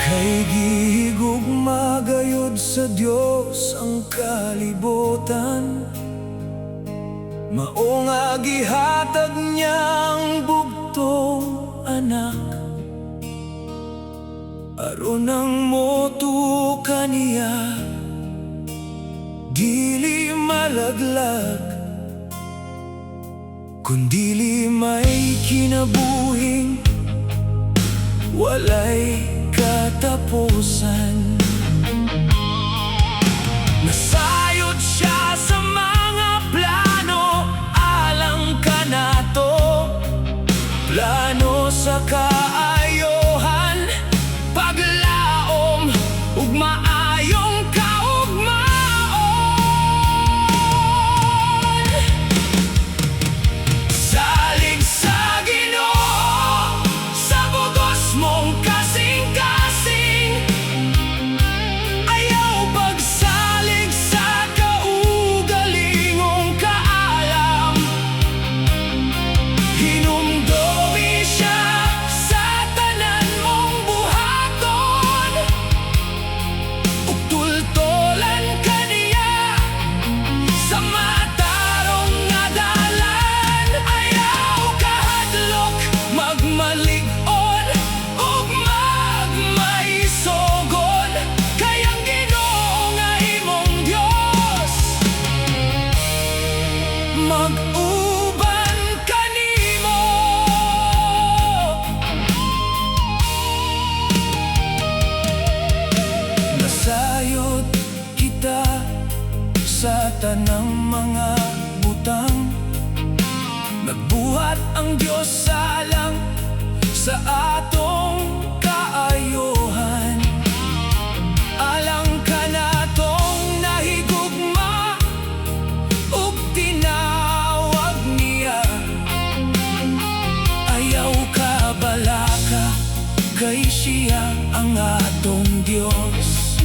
Kay gihigugma gayud sa Dios ang kalibutan, mao nga gihatag niyang bugtong anak, aron ang motukan niya dili malaglag, kundili may kinabuhing walay katapusan. Nasayod siya sa mga plano, alang ka na to, plano sa kaayohan, paglaom ug maayong kaugmaon. Salig sa Ginoo sa bugos mong kasing-kasing, ayaw pagsalig sa kaugalingong kaalam. Hinumdumi siya sa tanan mong buhaton, ug tultolan ka niya sa matarong nga dalan. Ayaw kahadlok magmalig-on ug magmaisugod, kay ang Ginoo nga imong Dios mag-uban kanimo. Nasayod kita sa tanang mga butang, nagbuhat ang Dios salang sa atong kaayuhan. Alang ka natong nahigugma ug tinawag niya, ayaw ka balaka, kay siya ang atong Dios.